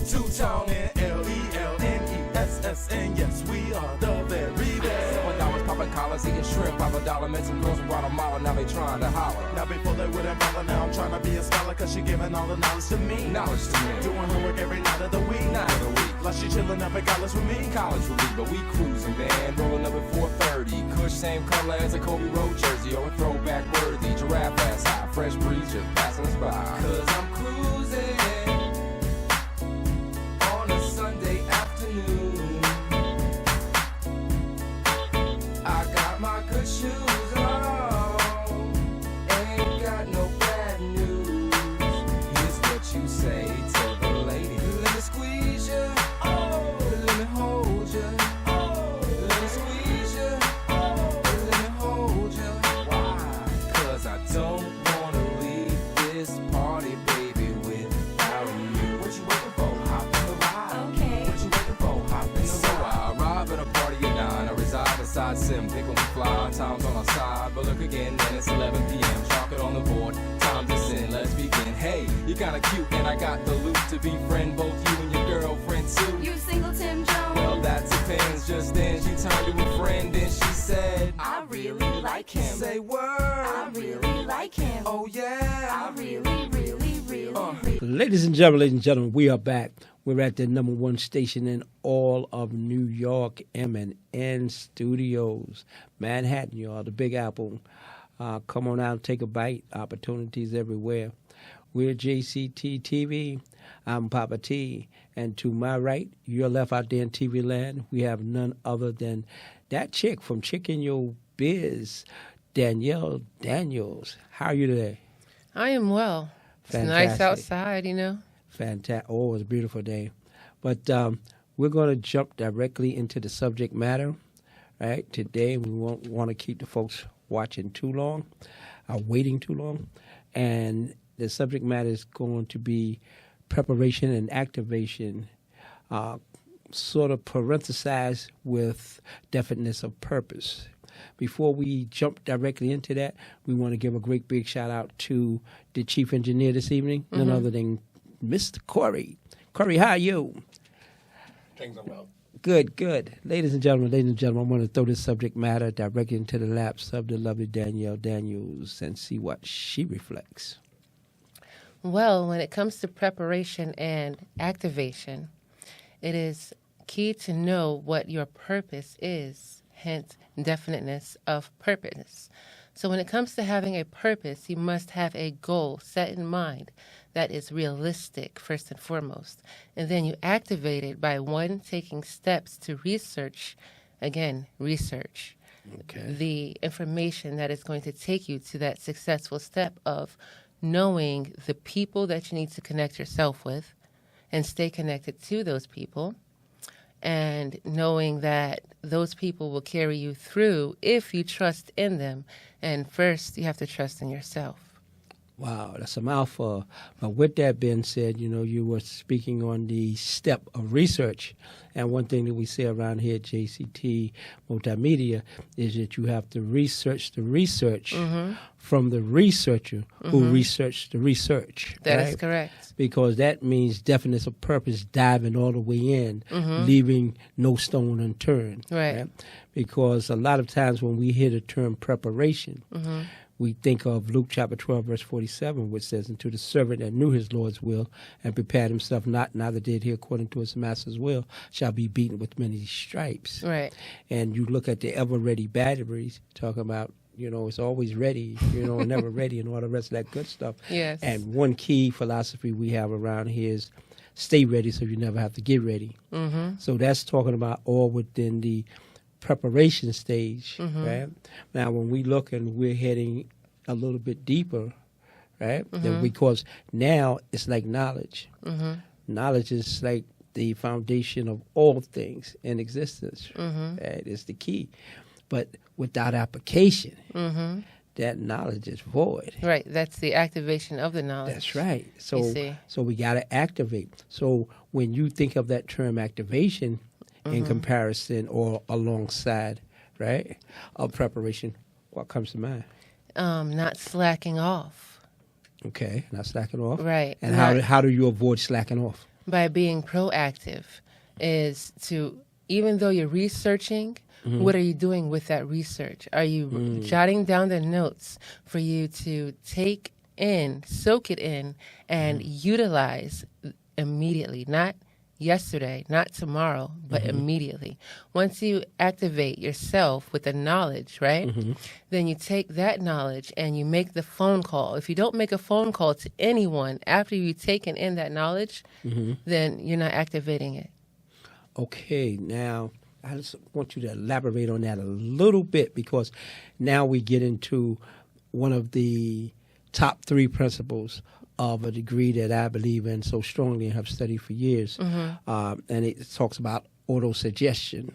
Two-tone and L-E-L-N-E-S-S-N. Yes, we are the very best. $7 popping collars, eating shrimp, $5 met some girls from Guatemala, now they trying to holler. Now before they wouldn't bother, now I'm trying to be a scholar, cause she giving all the knowledge to me. Knowledge to me. Doing homework every night of the week. Like she chillin' up at college with me. College with me, but we cruising, man. Rolling up at 4:30. Kush, same color as a Kobe Road jersey. Or a throwback worthy. Giraffe ass high. Fresh breeze just passing us by. Cause I'm cruising on a Sunday afternoon. I got my good shoes on. Ain't got no bad news. Here's what you say to the lady. Let me squeeze you. Let me hold you. Let me squeeze you. Let me hold you. Why? Cause I don't wanna leave this party, baby, without you. What you waiting for? Hop in the ride. Okay. What you waiting for? Hop in the ride. I arrive at a party at 9. I reside beside Sim. Think when we fly, time's on our side. But look again, then it's 11 p.m. Chalk it on the board. Time to sin. Let's begin. Hey, you kinda cute, and I got the loot to befriend both you and your girlfriend too. You single Tim Jones? Well, that depends. Just then she turned to a friend and she said, I really like him. Say word. I really like him. Oh yeah. I really, really, really. Ladies and gentlemen, we are back. We're at the number one station in all of New York, M&N Studios, Manhattan, y'all, the Big Apple. Come on out and take a bite. Opportunities everywhere. We're JCT TV. I'm Poppa T. And to my right, your left out there in TV land, we have none other than that chick from Chick in Your Biz, Danielle Daniels. How are you today? I am well. It's nice outside, you know. Fantastic. Oh, it's a beautiful day. But we're going to jump directly into the subject matter, right? Today, we won't want to keep the folks watching too long, waiting too long. And the subject matter is going to be preparation and activation, sort of parenthesized with definiteness of purpose. Before we jump directly into that, we want to give a great big shout out to the chief engineer this evening, none other than Mr. Corey. Corey, how are you? Things are well. Good, good. Ladies and gentlemen, I want to throw this subject matter directly into the laps of the lovely Danielle Daniels and see what she reflects. Well, when it comes to preparation and activation, it is key to know what your purpose is, hence definiteness of purpose. So when it comes to having a purpose, you must have a goal set in mind that is realistic, first and foremost. And then you activate it by, one, taking steps to research the information that is going to take you to that successful step of knowing the people that you need to connect yourself with and stay connected to those people, and knowing that those people will carry you through if you trust in them. And first, you have to trust in yourself. Wow, that's a mouthful. But with that being said, you were speaking on the step of research. And one thing that we say around here at JCT Multimedia is that you have to research the research from the researcher who researched the research. That is correct. Because that means definiteness of purpose, diving all the way in, leaving no stone unturned. Right. Because a lot of times when we hear the term preparation, we think of Luke chapter 12, verse 47, which says, "Unto the servant that knew his Lord's will and prepared himself not, neither did he according to his master's will, shall be beaten with many stripes." Right. And you look at the ever-ready batteries, talking about, it's always ready, never ready, and all the rest of that good stuff. Yes. And one key philosophy we have around here is stay ready so you never have to get ready. So that's talking about all within the preparation stage, right? Now, when we look and we're heading a little bit deeper, right? Because now it's like knowledge. Knowledge is like the foundation of all things in existence. Right? It's the key. But without application, that knowledge is void. Right. That's the activation of the knowledge. That's right. So we got to activate. So when you think of that term activation, in comparison or alongside, right, of preparation, what comes to mind? Not slacking off. Okay, not slacking off. Right. And how do you avoid slacking off? by being proactive is to, even though you're researching, what are you doing with that research? Are you jotting down the notes for you to take in, soak it in, and utilize immediately? Not yesterday, not tomorrow, but immediately. Once you activate yourself with the knowledge, right, then you take that knowledge and you make the phone call. If you don't make a phone call to anyone after you've taken in that knowledge, then you're not activating it. Okay, now I just want you to elaborate on that a little bit, because now we get into one of the top 3 principles of a degree that I believe in so strongly and have studied for years. And it talks about autosuggestion,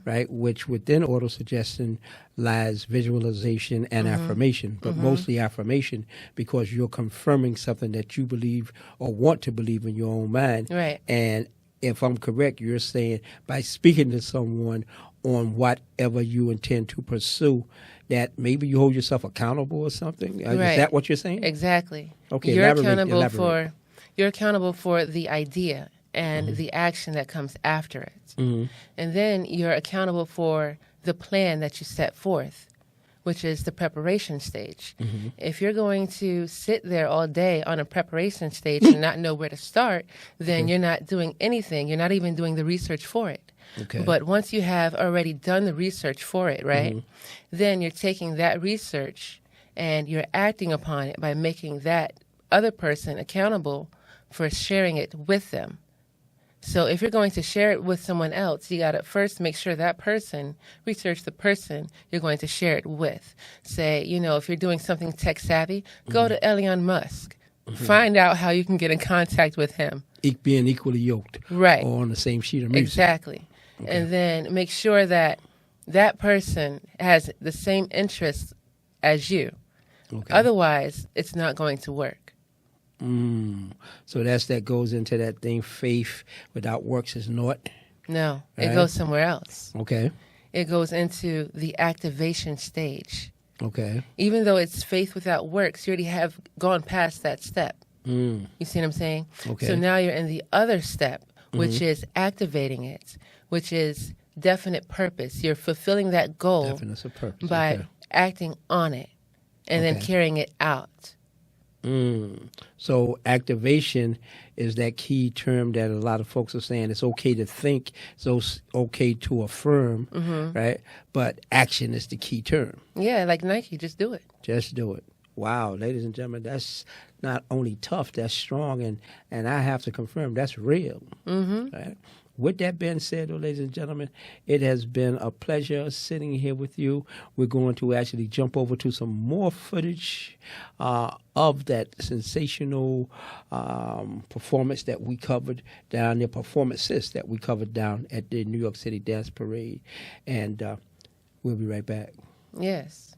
right? Which within autosuggestion lies visualization and affirmation, but mostly affirmation, because you're confirming something that you believe or want to believe in your own mind. Right. And if I'm correct, you're saying by speaking to someone on whatever you intend to pursue, that maybe you hold yourself accountable or something. Right. Is that what you're saying? Exactly. Okay, You're elaborate. you're accountable for the idea and the action that comes after it. And then you're accountable for the plan that you set forth, which is the preparation stage. If you're going to sit there all day on a preparation stage and not know where to start, then you're not doing anything. You're not even doing the research for it. Okay. But once you have already done the research for it, right, then you're taking that research and you're acting upon it by making that other person accountable for sharing it with them. So if you're going to share it with someone else, you got to first make sure that person, research the person you're going to share it with. Say, you know, if you're doing something tech savvy, go to Elon Musk. Find out how you can get in contact with him. Being equally yoked. Right. Or on the same sheet of music. Exactly. Okay. And then make sure that that person has the same interests as you. Okay. Otherwise, it's not going to work. So that goes into that thing, faith without works is naught. No, it Right. goes somewhere else. Okay. It goes into the activation stage. Okay. Even though it's faith without works, you already have gone past that step. Mm. You see what I'm saying? Okay. So now you're in the other step, which is activating it, which is definite purpose. You're fulfilling that goal Definite of purpose. by Okay. acting on it and then Okay. carrying it out. So activation is that key term that a lot of folks are saying it's okay to think, so it's okay to affirm, right? But action is the key term. Yeah, like Nike, just do it. Just do it. Wow, ladies and gentlemen, that's not only tough, that's strong, and I have to confirm that's real. Right? With that being said, though, ladies and gentlemen, it has been a pleasure sitting here with you. We're going to actually jump over to some more footage of that sensational performance that we covered down there, performances that we covered down at the New York City Dance Parade. And we'll be right back. Yes.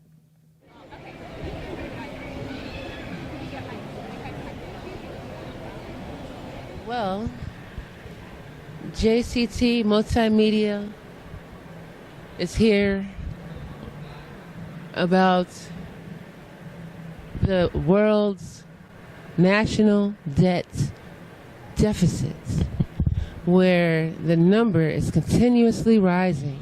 Well, JCT Multimedia is here about the world's national debt deficit, where the number is continuously rising.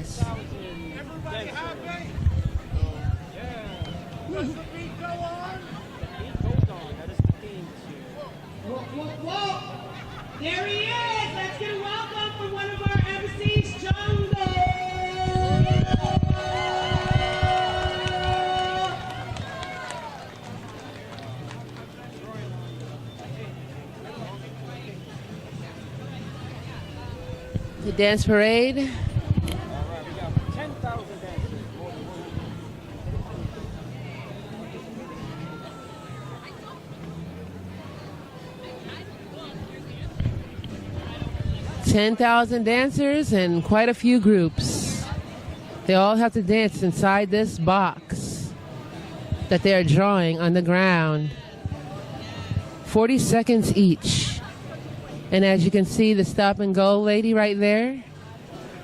Yes. Everybody happy? Yeah. Does the beat go on? The beat goes on. That is the theme this year. Whoa. There he is. Let's get a welcome from one of our MCs, Jungle. The dance parade. All right, we got 10,000 dancers. More than one. 10,000 dancers and quite a few groups. They all have to dance inside this box that they are drawing on the ground. 40 seconds each. And as you can see, the stop and go lady right there,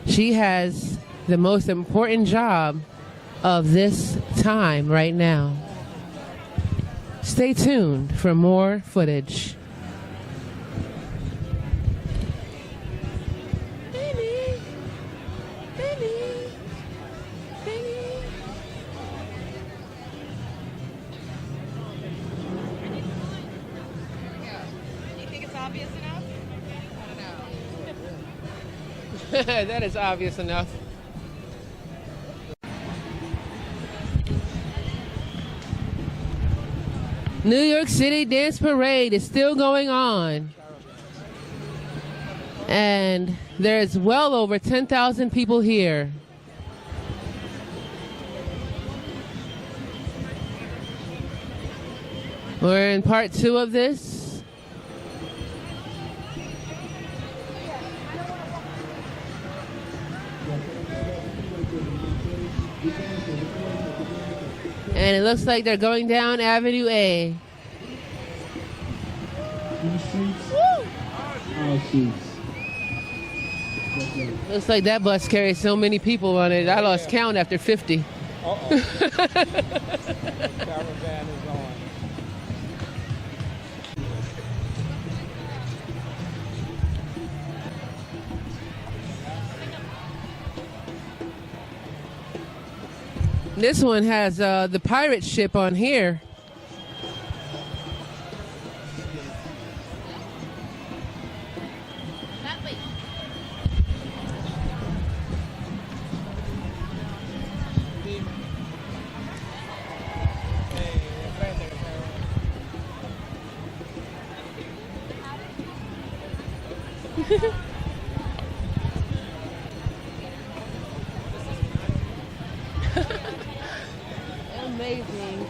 she has the most important job of this time right now. Stay tuned for more footage. That is obvious enough. New York City Dance Parade is still going on. And there's well over 10,000 people here. We're in part 2 of this. And it looks like they're going down Avenue A. Looks like that bus carries so many people on it. I lost count after 50. Caravan is on. This one has the pirate ship on here. Amazing.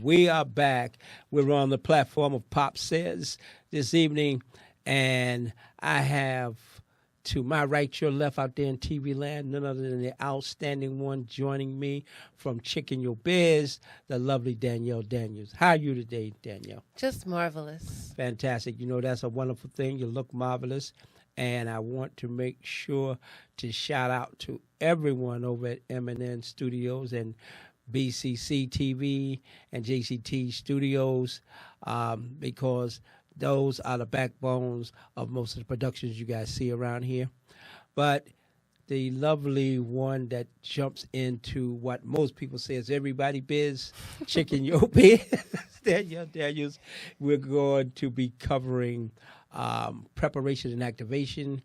We are back. We're on the platform of Pop Says this evening, and I have to my right, your left out there in TV land, none other than the outstanding one joining me from Chicken Your Biz, the lovely Danielle Daniels. How are you today, Danielle? Just marvelous. Fantastic. You know, that's a wonderful thing. You look marvelous. And I want to make sure to shout out to everyone over at M&N Studios and BCC TV and JCT Studios because those are the backbones of most of the productions you guys see around here. But the lovely one that jumps into what most people say is everybody biz, Chicken Your Biz, Daniels, we're going to be covering preparation and activation,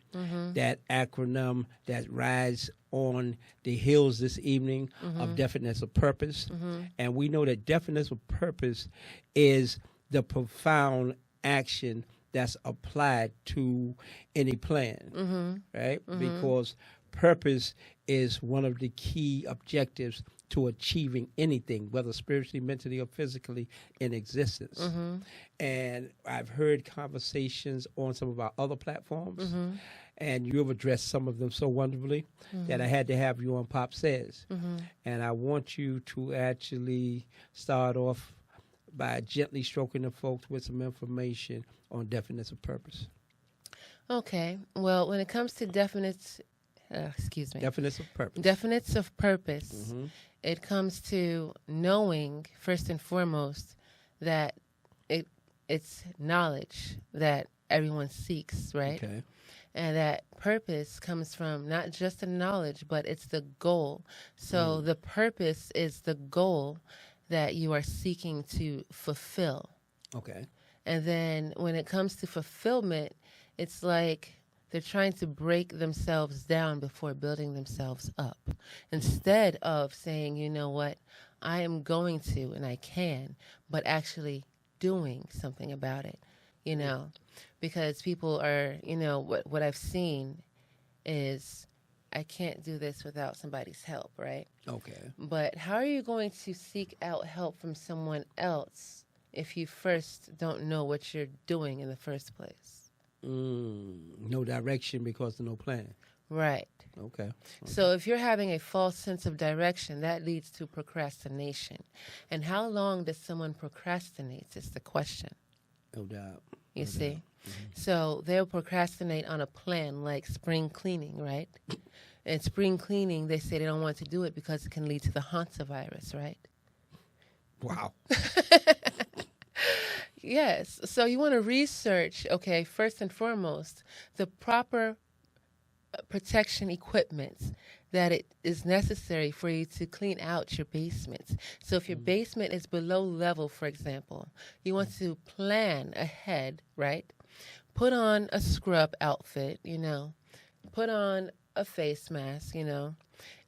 that acronym that rides on the hills this evening of definiteness of purpose. And we know that definiteness of purpose is the profound action that's applied to any plan, Mm-hmm. right? Because purpose is one of the key objectives to achieving anything, whether spiritually, mentally, or physically in existence. Mm-hmm. And I've heard conversations on some of our other platforms, Mm-hmm. and you've addressed some of them so wonderfully that I had to have you on Pop Says. And I want you to actually start off by gently stroking the folks with some information on definition of purpose. Okay. Well, when it comes to definites Definition of purpose. definites of purpose, it comes to knowing first and foremost that it's knowledge that everyone seeks, right? Okay. And that purpose comes from not just the knowledge, but it's the goal. So the purpose is the goal that you are seeking to fulfill. Okay. And then when it comes to fulfillment, it's like they're trying to break themselves down before building themselves up. Instead of saying, you know what, I am going to and I can, but actually doing something about it, you know. Because people are, you know, what I've seen is I can't do this without somebody's help, right? Okay. But how are you going to seek out help from someone else if you first don't know what you're doing in the first place? No direction because of no plan. Right. Okay. So if you're having a false sense of direction, that leads to procrastination. And how long does someone procrastinate is the question. No doubt. You No see? doubt. So they'll procrastinate on a plan like spring cleaning, right? And spring cleaning, they say they don't want to do it because it can lead to the Hantavirus, right? Wow. Yes. So you want to research, okay, first and foremost, the proper protection equipment that it is necessary for you to clean out your basement. So if your basement is below level, for example, you want to plan ahead, right? Put on a scrub outfit, you know, put on a face mask, you know,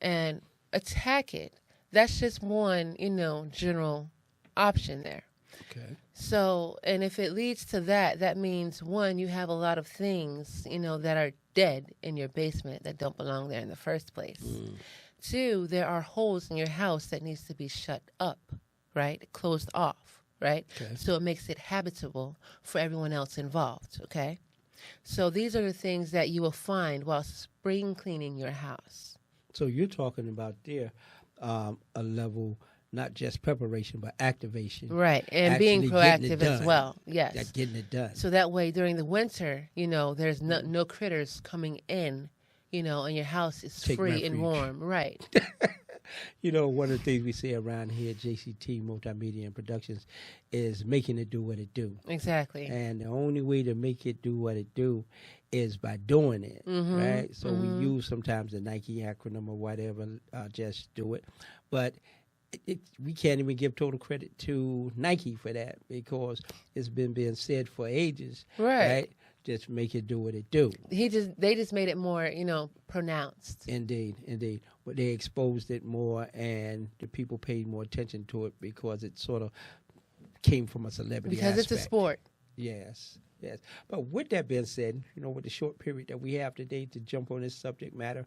and attack it. That's just one, you know, general option there. Okay. So, and if it leads to that, that means, one, you have a lot of things, you know, that are dead in your basement that don't belong there in the first place. Two, there are holes in your house that needs to be shut up, right? Closed off, right? Okay. So it makes it habitable for everyone else involved, okay? So these are the things that you will find while spring cleaning your house. So you're talking about there a level, not just preparation, but activation. Right, and being Actually getting it proactive as done. well, yes. That getting it done. So that way, during the winter, you know, there's no critters coming in, you know, and your house is Take free and refuge. warm. Right. You know, one of the things we say around here at JCT Multimedia and Productions is making it do what it do. Exactly. And the only way to make it do what it do is by doing it, right? So we use sometimes the Nike acronym or whatever, just do it. But we can't even give total credit to Nike for that because it's been being said for ages, Right. Just make it do what it do. They just made it more, you know, pronounced. Indeed. But they exposed it more and the people paid more attention to it because it sort of came from a celebrity Because it's a aspect. sport. Yes. But with that being said, you know, with the short period that we have today to jump on this subject matter,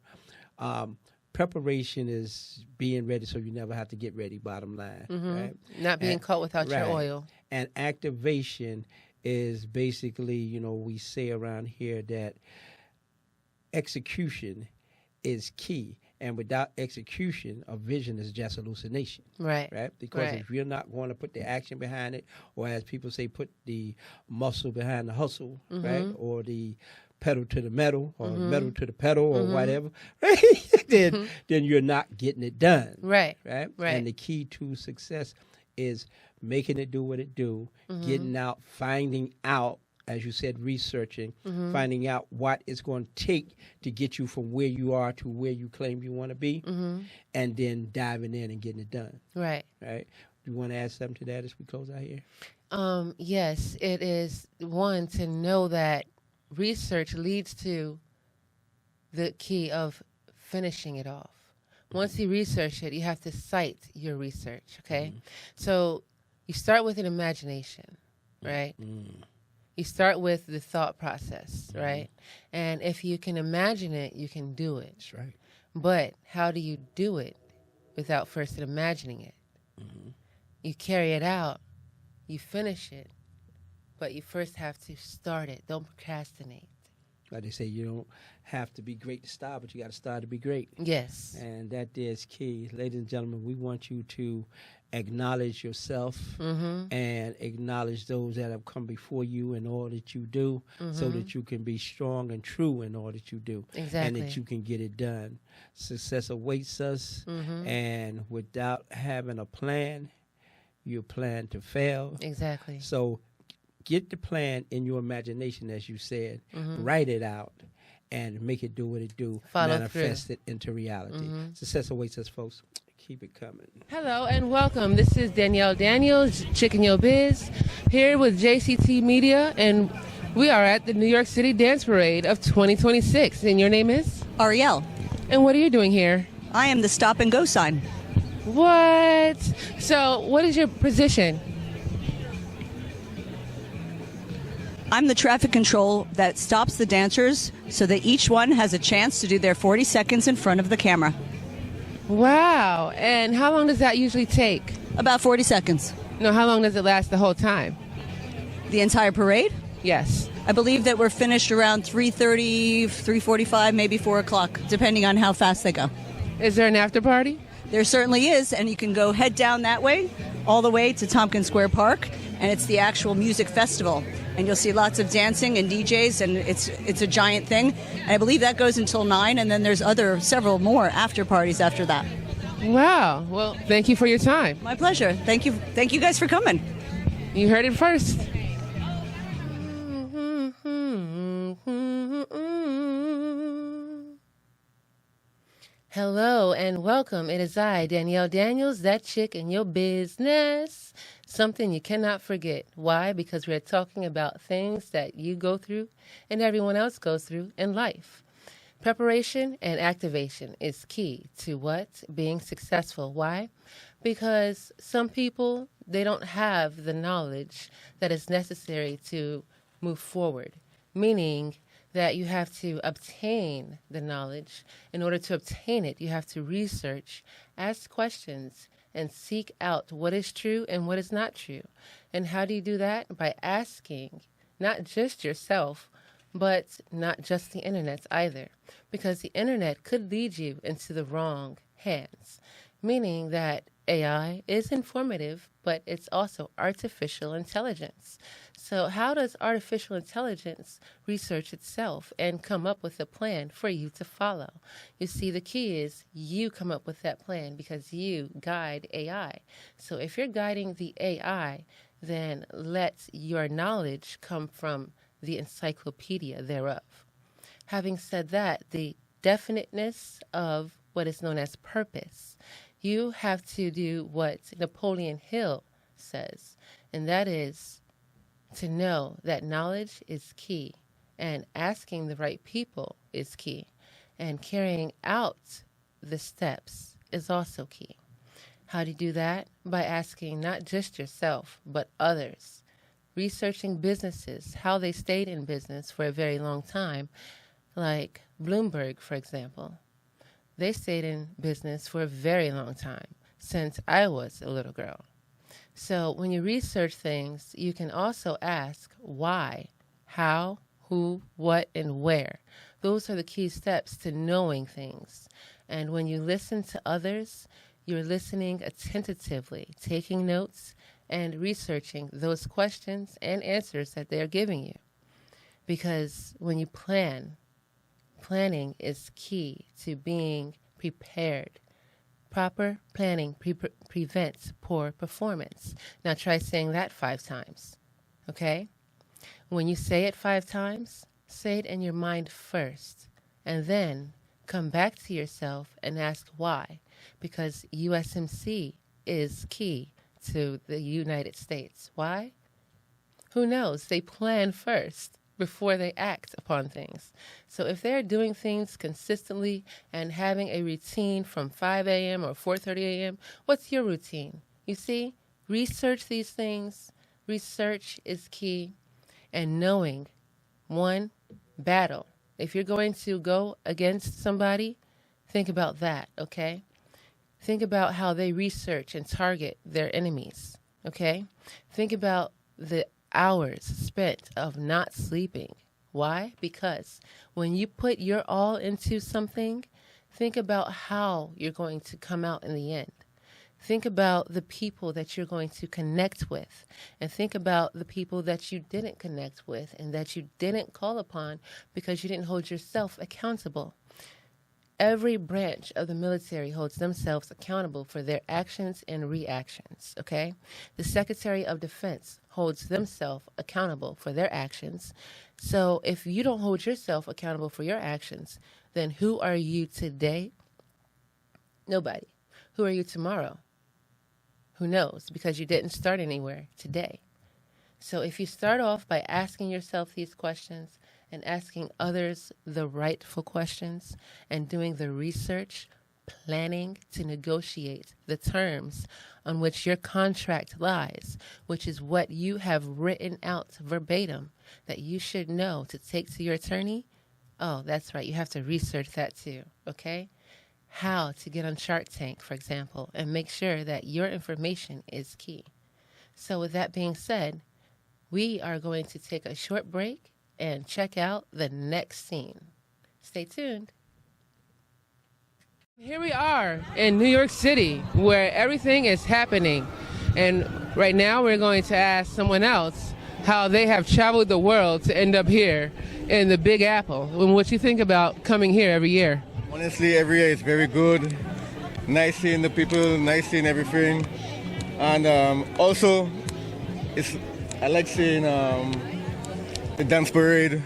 preparation is being ready so you never have to get ready, bottom line. Right? Not being caught without your Right. oil. And activation is basically, you know, we say around here that execution is key. And without execution, a vision is just hallucination. Right. Because Right. if you're not going to put the action behind it, or as people say, put the muscle behind the hustle, right? Or the pedal to the metal, or metal to the pedal, or whatever, right? then you're not getting it done. Right. Right? Right. And the key to success is making it do what it do, getting out, finding out, as you said, researching, finding out what it's going to take to get you from where you are to where you claim you want to be, and then diving in and getting it done. Right. Right? You want to add something to that as we close out here? Yes, it is one to know that research leads to the key of finishing it off. Once you research it, you have to cite your research, okay? So you start with an imagination, right? You start with the thought process, right? And if you can imagine it, you can do it. That's right. But how do you do it without first imagining it? You carry it out, you finish it, but you first have to start it. Don't procrastinate. Like they say, you don't have to be great to start, but you got to start to be great. Yes. And that is key. Ladies and gentlemen, we want you to acknowledge yourself and acknowledge those that have come before you in all that you do so that you can be strong and true in all that you do. Exactly. And that you can get it done. Success awaits us, and without having a plan, you plan to fail. Exactly. So get the plan in your imagination, as you said. Write it out and make it do what it do. Follow Manifest it into reality. Success awaits us, folks. Keep it coming. Hello and welcome. This is Danielle Daniels, Chicken Yo Biz, here with JCT Media, and we are at the New York City Dance Parade of 2026. And your name is? Ariel. And what are you doing here? I am the stop and go sign. What? So, what is your position? I'm the traffic control that stops the dancers so that each one has a chance to do their 40 seconds in front of the camera. Wow. And how long does that usually take? About 40 seconds. No, how long does it last the whole time? The entire parade? Yes. I believe that we're finished around 3:30, 3:45, maybe 4 o'clock, depending on how fast they go. Is there an after party? There certainly is, and you can go head down that way, all the way to Tompkins Square Park, and it's the actual music festival. And you'll see lots of dancing and DJs, and it's a giant thing. And I believe that goes until 9, and then there's several more after parties after that. Wow. Well, thank you for your time. My pleasure. Thank you guys for coming. You heard it first. Hello and welcome. It is I, Danielle Daniels, that chick in your business. Something you cannot forget. Why? Because we're talking about things that you go through and everyone else goes through in life. Preparation and activation is key to what? Being successful. Why? Because some people, they don't have the knowledge that is necessary to move forward, meaning that you have to obtain the knowledge. In order to obtain it, you have to research, ask questions, and seek out what is true and what is not true. And how do you do that? By asking not just yourself, but not just the internet either. Because the internet could lead you into the wrong hands, meaning that AI is informative, but it's also artificial intelligence. So how does artificial intelligence research itself and come up with a plan for you to follow? You see, the key is you come up with that plan because you guide AI. So if you're guiding the AI, then let your knowledge come from the encyclopedia thereof. Having said that, the definiteness of what is known as purpose, you have to do what Napoleon Hill says, and that is to know that knowledge is key, and asking the right people is key, and carrying out the steps is also key. How do you do that? By asking not just yourself, but others. Researching businesses, how they stayed in business for a very long time, like Bloomberg, for example. They stayed in business for a very long time, since I was a little girl. So when you research things, you can also ask why, how, who, what, and where. Those are the key steps to knowing things. And when you listen to others, you're listening attentively, taking notes, and researching those questions and answers that they're giving you. Because when you plan, planning is key to being prepared. Proper planning prevents poor performance. Now try saying that 5 times, okay? When you say it 5 times, say it in your mind first, and then come back to yourself and ask why. Because USMC is key to the United States. Why? Who knows? They plan first before they act upon things. So if they're doing things consistently and having a routine from 5 a.m. or 4:30 a.m., what's your routine? You see, research these things. Research is key. and knowing, one, battle. If you're going to go against somebody, think about that, okay? Think about how they research and target their enemies, okay? Think about the hours spent of not sleeping. Why? Because when you put your all into something, think about how you're going to come out in the end. Think about the people that you're going to connect with, and think about the people that you didn't connect with and that you didn't call upon because you didn't hold yourself accountable. Every branch of the military holds themselves accountable for their actions and reactions, okay? The Secretary of Defense holds themselves accountable for their actions. So if you don't hold yourself accountable for your actions, then who are you today? Nobody. Who are you tomorrow? Who knows? Because you didn't start anywhere today. So if you start off by asking yourself these questions and asking others the rightful questions and doing the research, planning to negotiate the terms on which your contract lies, which is what you have written out verbatim that you should know to take to your attorney, oh, that's right, you have to research that too, okay? How to get on Shark Tank, for example, and make sure that your information is key. So with that being said, we are going to take a short break and check out the next scene. Stay tuned. Here we are in New York City, where everything is happening. And right now we're going to ask someone else how they have traveled the world to end up here in the Big Apple, and what you think about coming here every year. Honestly, every year it's very good. Nice seeing the people, nice seeing everything. And also, I like seeing the dance parade,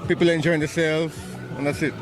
people enjoying themselves, and that's it.